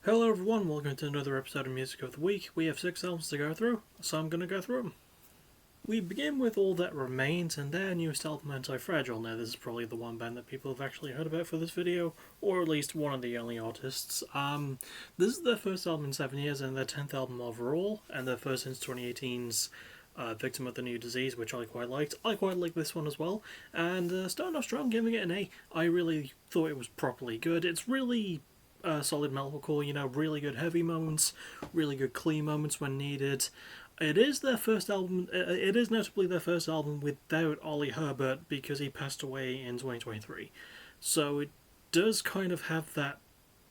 Hello everyone, welcome to another episode of Music of the Week. We have 6 albums to go through, so I'm going to go through them. We begin with All That Remains and their newest album, Anti-Fragile. Now this is probably the one band that people have actually heard about for this video, or at least one of the early artists. This is their first album in 7 years and their 10th album overall, and their first since 2018's Victim of the New Disease, which I quite liked. I quite like this one as well, and starting off strong, giving it an A. I really thought it was properly good. It's really solid metalcore, really good heavy moments, really good clean moments when needed. It is their first album. It is notably their first album without Ollie Herbert because he passed away in 2023. So it does kind of have that.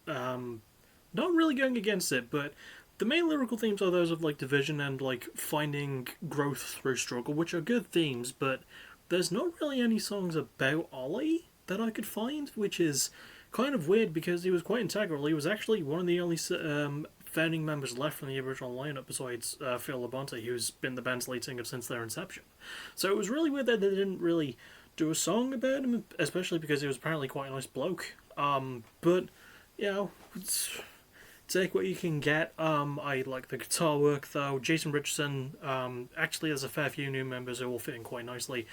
Not really going against it, but the main lyrical themes are those of like division and like finding growth through struggle, which are good themes. But there's not really any songs about Ollie that I could find, which is kind of weird because he was quite integral. He was actually one of the only founding members left from the original lineup besides Phil Labonte, who's been the band's lead singer since their inception. So it was really weird that they didn't really do a song about him, especially because he was apparently quite a nice bloke. But, it's take what you can get. I like the guitar work though. Jason Richardson, actually there's a fair few new members who all fit in quite nicely.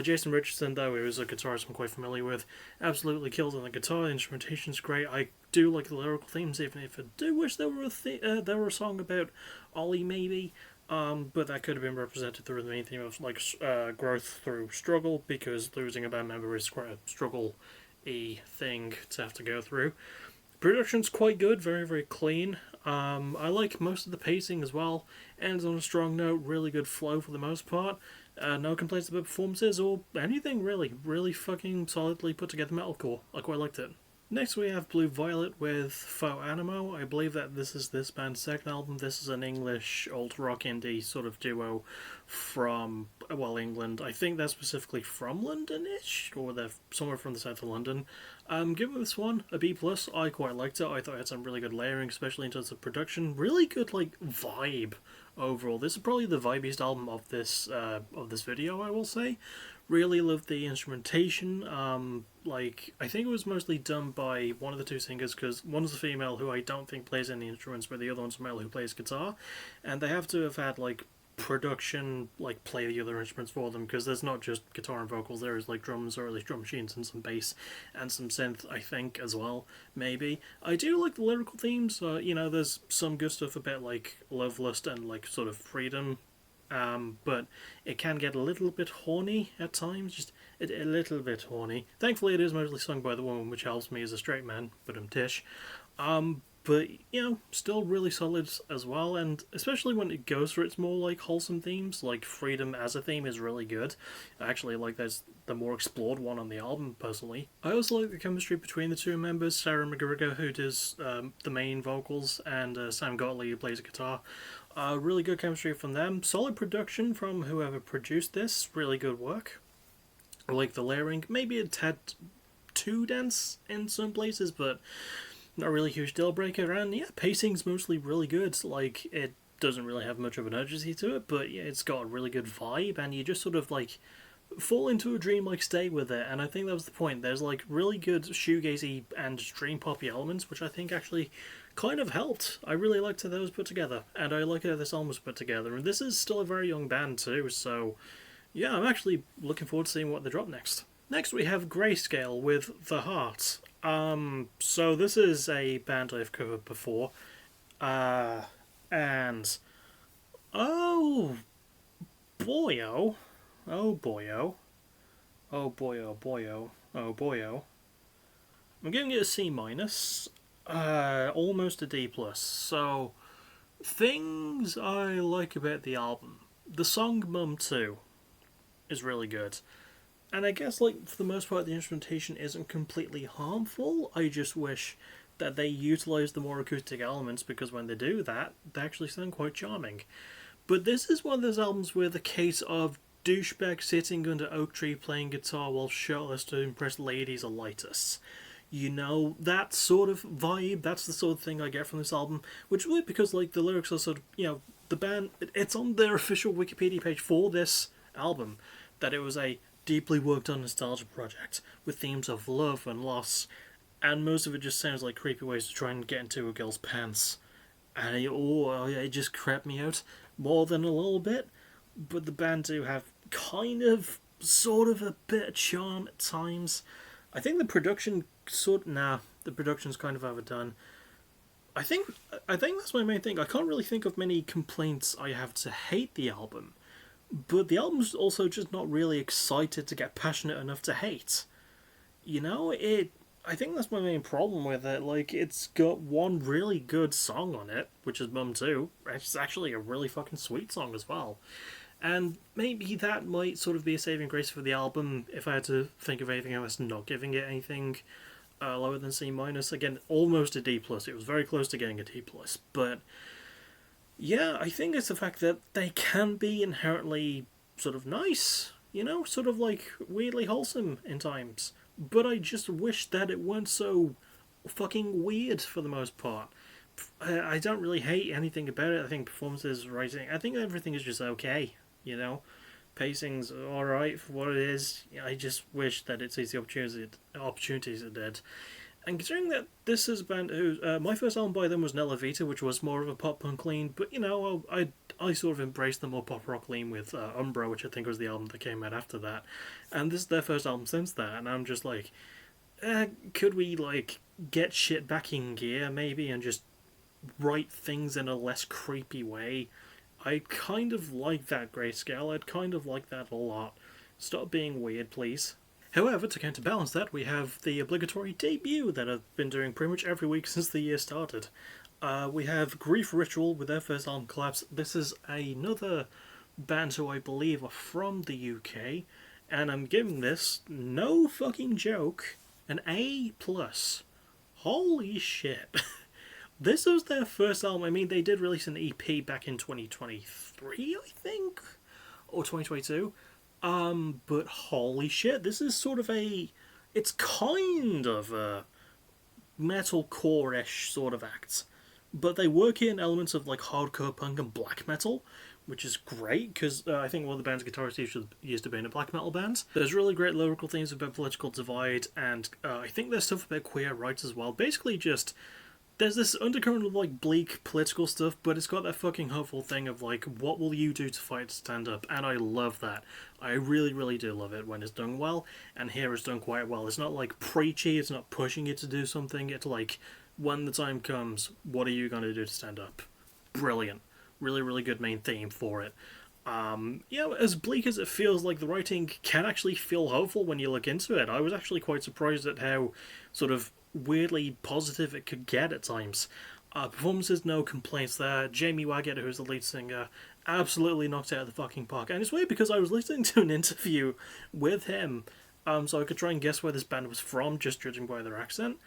Jason Richardson though, who is a guitarist I'm quite familiar with, absolutely kills on the guitar. The instrumentation's great. I do like the lyrical themes, even if I do wish there were a song about Ollie maybe. But that could have been represented through the main theme of like growth through struggle, because losing a band member is quite a struggle-y thing to have to go through. Production's quite good, very, very clean. I like most of the pacing as well. Ends on a strong note, really good flow for the most part. No complaints about performances or anything really. Really fucking solidly put together metalcore. I quite liked it. Next we have Blue Violet with Faux Animo. I believe that this is this band's second album. This is an English alt-rock indie sort of duo from, well, England. I think they're specifically from London-ish, or they're somewhere from the south of London. Giving this one a B+. I quite liked it. I thought it had some really good layering, especially in terms of production. Really good, like, vibe overall. This is probably the vibiest album of this video, I will say. Really loved the instrumentation. I think it was mostly done by one of the two singers, because one's a female who I don't think plays any instruments, but the other one's a male who plays guitar, and they have to have had like production like play the other instruments for them, because there's not just guitar and vocals, there is like drums, or at least drum machines and some bass and some synth, I think, as well. Maybe I do like the lyrical themes. There's some good stuff about like love, lust, and like sort of freedom, but it can get a little bit horny at times, just a little bit horny. Thankfully, it is mostly sung by the woman, which helps me as a straight man, but I'm Tish. But, still really solid as well, and especially when it goes for its more, like, wholesome themes, like freedom as a theme is really good. I actually like there's the more explored one on the album, personally. I also like the chemistry between the two members, Sarah McGregor, who does the main vocals, and Sam Gottlieb, who plays guitar. Really good chemistry from them. Solid production from whoever produced this. Really good work. I like the layering. Maybe a tad too dense in some places, but not really a huge deal breaker. And yeah, pacing's mostly really good. Like, it doesn't really have much of an urgency to it, but yeah, it's got a really good vibe, and you just sort of like fall into a dream-like state with it. And I think that was the point. There's like really good shoegazy and dream poppy elements, which I think actually kind of helped. I really liked how those put together, and I like how this album was put together. And this is still a very young band too, so yeah, I'm actually looking forward to seeing what they drop next. Next we have Grayscale with The Heart. So this is a band I've covered before, and oh boyo, oh boyo, oh boyo, boyo, oh boyo. I'm giving it a C minus, almost a D plus. So things I like about the album: the song "Mum 2" is really good. And I guess, like, for the most part, the instrumentation isn't completely harmful. I just wish that they utilise the more acoustic elements, because when they do that, they actually sound quite charming. But this is one of those albums where the case of douchebag sitting under oak tree playing guitar while shirtless to impress ladies alightus. That sort of vibe, that's the sort of thing I get from this album, which is weird because, like, the lyrics are sort of, the band, it's on their official Wikipedia page for this album, that it was a deeply worked on nostalgia project with themes of love and loss and most of it just sounds like creepy ways to try and get into a girl's pants. And it just crept me out more than a little bit. But the band do have kind of, sort of a bit of charm at times. I think the production the production's kind of overdone. I think that's my main thing. I can't really think of many complaints I have to hate the album, but the album's also just not really excited to get passionate enough to hate. You know, it. I think that's my main problem with it. Like, it's got one really good song on it, which is Mum 2. It's actually a really fucking sweet song as well. And maybe that might sort of be a saving grace for the album if I had to think of anything else not giving it anything lower than C minus. Again, almost a D plus. It was very close to getting a D plus, but yeah, I think it's the fact that they can be inherently sort of nice, you know, sort of like weirdly wholesome in times. But I just wish that it weren't so fucking weird for the most part. I don't really hate anything about it. I think performances, writing, I think everything is just okay, you know. Pacing's alright for what it is. I just wish that it sees the opportunities it did. And considering that this is a band who my first album by them was Nella Vita, which was more of a pop punk lean, but you know, I sort of embraced the more pop rock lean with Umbra, which I think was the album that came out after that, and this is their first album since that, and I'm just like, could we like get shit back in gear maybe and just write things in a less creepy way? I kind of like that grayscale. I'd kind of like that a lot. Stop being weird, please. However, to counterbalance that, we have the obligatory debut that I've been doing pretty much every week since the year started. We have Grief Ritual with their first album, Collapse. This is another band who I believe are from the UK, and I'm giving this, no fucking joke, an A+. Holy shit. This was their first album. I mean, they did release an EP back in 2023, I think? Or 2022. But holy shit, this is sort of it's kind of a metalcore-ish sort of act. But they work in elements of like hardcore punk and black metal, which is great, because I think one of the band's guitarists used to be in a black metal band. There's really great lyrical themes about political divide, and I think there's stuff about queer rights as well. Basically just, there's this undercurrent of like bleak political stuff, but it's got that fucking hopeful thing of like, what will you do to fight to stand up? And I love that. I really, really do love it when it's done well, and here it's done quite well. It's not like preachy, it's not pushing you to do something, it's like, when the time comes, what are you going to do to stand up? Brilliant. Really, really good main theme for it. As bleak as it feels, like the writing can actually feel hopeful when you look into it. I was actually quite surprised at how sort of weirdly positive it could get at times. Performances, no complaints there. Jamie Waggett, who's the lead singer, absolutely knocked it out of the fucking park. And it's weird because I was listening to an interview with him, so I could try and guess where this band was from, just judging by their accent,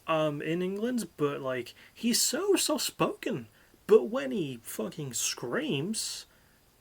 in England, but like, he's so soft-spoken. But when he fucking screams,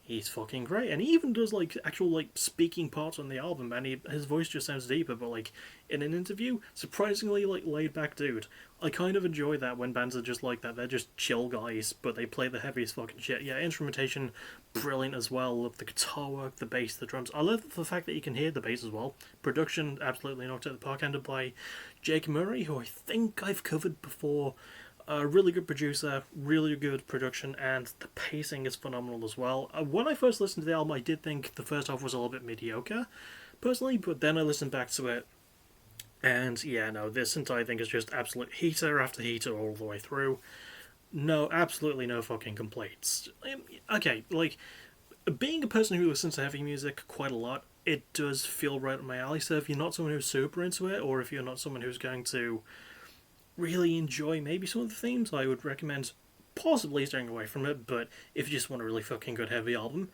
he's fucking great. And he even does like actual like speaking parts on the album, and his voice just sounds deeper, but like in an interview, surprisingly like laid back dude. I kind of enjoy that when bands are just like that. They're just chill guys, but they play the heaviest fucking shit. Yeah, instrumentation, brilliant as well. Love the guitar work, the bass, the drums. I love the fact that you can hear the bass as well. Production absolutely knocked it out of the park, handled by Jake Murray, who I think I've covered before. A really good producer, really good production, and the pacing is phenomenal as well. When I first listened to the album, I did think the first half was a little bit mediocre, personally, but then I listened back to it, and yeah, no, this entire thing is just absolute heater after heater all the way through. No, absolutely no fucking complaints. Okay, like, being a person who listens to heavy music quite a lot, it does feel right up my alley, so if you're not someone who's super into it, or if you're not someone who's going to really enjoy maybe some of the themes, I would recommend possibly staying away from it, but if you just want a really fucking good heavy album,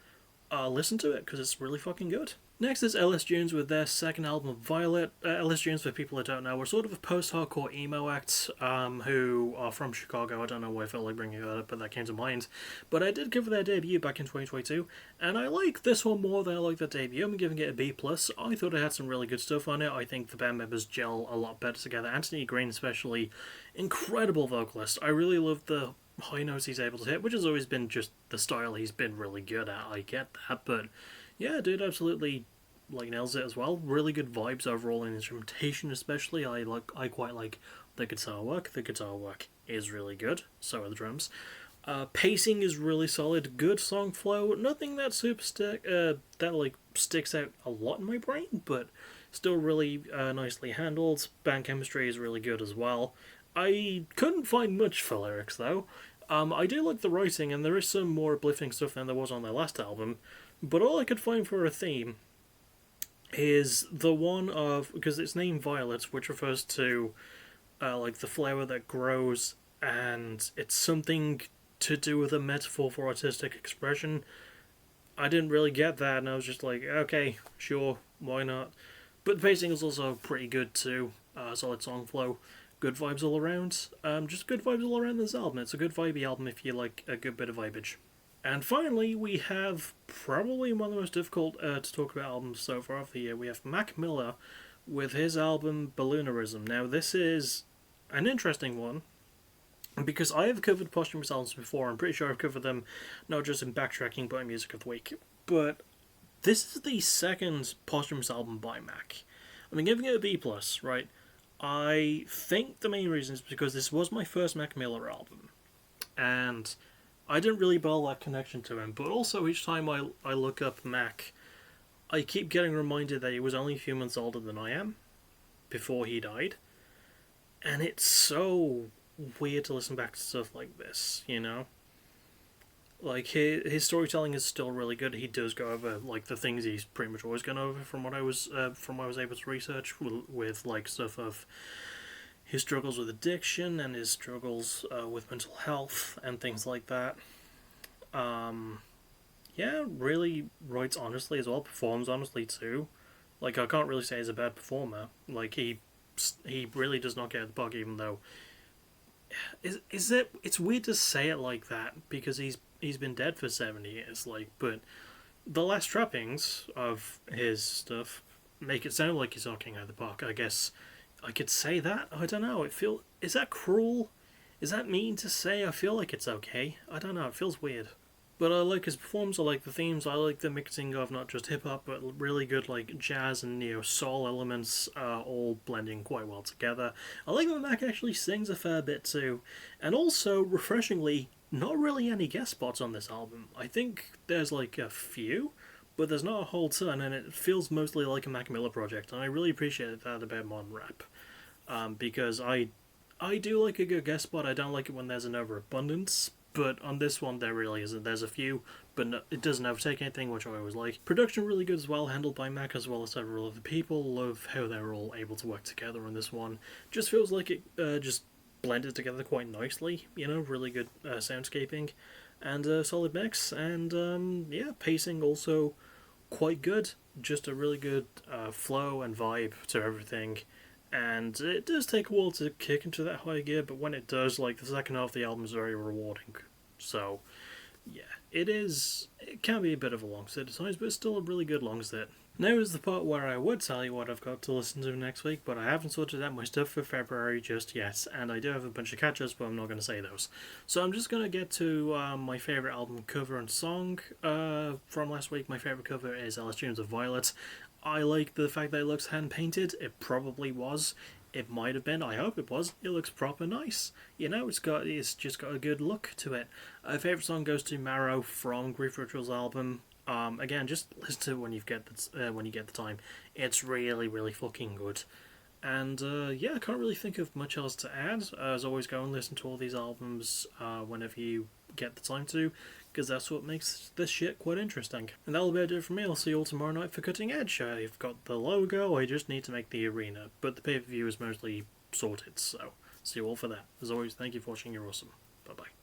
listen to it, because it's really fucking good. Next is LS Dunes with their second album, Violet. LS Dunes, for people that don't know, are sort of a post-hardcore emo act who are from Chicago. I don't know why I felt like bringing that up, but that came to mind. But I did cover their debut back in 2022, and I like this one more than I like their debut. I'm giving it a B+. I thought it had some really good stuff on it. I think the band members gel a lot better together. Anthony Green especially, incredible vocalist. I really love the high notes he's able to hit, which has always been just the style he's been really good at. I get that, but yeah, dude, absolutely like nails it as well. Really good vibes overall in instrumentation, especially. I quite like the guitar work. The guitar work is really good. So are the drums. Pacing is really solid. Good song flow. Nothing that that like sticks out a lot in my brain, but still really nicely handled. Band chemistry is really good as well. I couldn't find much for lyrics though. I do like the writing, and there is some more uplifting stuff than there was on their last album. But all I could find for a theme is the one of, because it's named Violet, which refers to like the flower that grows, and it's something to do with a metaphor for artistic expression. I didn't really get that, and I was just like, okay, sure, why not? But the pacing is also pretty good too. Solid song flow, good vibes all around. Just good vibes all around this album. It's a good vibey album if you like a good bit of vibage. And finally, we have probably one of the most difficult to talk about albums so far of the year. We have Mac Miller with his album Balloonerism. Now, this is an interesting one because I have covered posthumous albums before. I'm pretty sure I've covered them not just in backtracking but in Music of the Week. But this is the second posthumous album by Mac. I mean, giving it a B+, right? I think the main reason is because this was my first Mac Miller album. And I didn't really build that connection to him, but also each time I look up Mac, I keep getting reminded that he was only a few months older than I am before he died. And it's so weird to listen back to stuff like this, you know? Like, his storytelling is still really good. He does go over, like, the things he's pretty much always gone over from what I was able to research, with like, stuff of his struggles with addiction and his struggles with mental health and things like that. Yeah, really writes honestly as well, performs honestly too. Like, I can't really say he's a bad performer. Like, he really does not get the bug, even though it's weird to say it like that because he's been dead for 70 years. Like, but the last trappings of his stuff make it sound like he's knocking out of the park. I guess I could say that. I don't know. Is that cruel? Is that mean to say? I feel like it's okay. I don't know. It feels weird. But I like his performance. I like the themes. I like the mixing of not just hip hop, but really good like jazz and neo soul elements, all blending quite well together. I like that Mac actually sings a fair bit too, and also refreshingly, not really any guest spots on this album. I think there's like a few, but there's not a whole ton, and it feels mostly like a Mac Miller project, and I really appreciate that about modern rap. Because I do like a good guest spot. I don't like it when there's an overabundance, but on this one there really isn't. There's a few, but no, it doesn't overtake anything, which I always like. Production really good as well, handled by Mac as well as several other people. Love how they're all able to work together on this one. Just feels like it just blended together quite nicely, you know, really good soundscaping and a solid mix, and yeah, pacing also quite good. Just a really good flow and vibe to everything. And it does take a while to kick into that high gear, but when it does, like, the second half of the album is very rewarding. So, yeah, it can be a bit of a long set at times, but it's still a really good long set. Now is the part where I would tell you what I've got to listen to next week, but I haven't sorted out my stuff for February just yet, and I do have a bunch of catch-ups, but I'm not going to say those. So I'm just going to get to my favourite album cover and song from last week. My favourite cover is Alice Tunes of Violet. I like the fact that it looks hand-painted. It probably was. It might have been. I hope it was. It looks proper nice. You know, it's just got a good look to it. Favourite song goes to Marrow from Grief Rituals album. Again, just listen to it when you get the time. It's really, really fucking good. And yeah, I can't really think of much else to add. As always, go and listen to all these albums whenever you get the time to, because that's what makes this shit quite interesting. And that'll be it for me. I'll see you all tomorrow night for Cutting Edge. I've got the logo, I just need to make the arena, but the pay-per-view is mostly sorted, so see you all for that. As always, thank you for watching, you're awesome. Bye bye.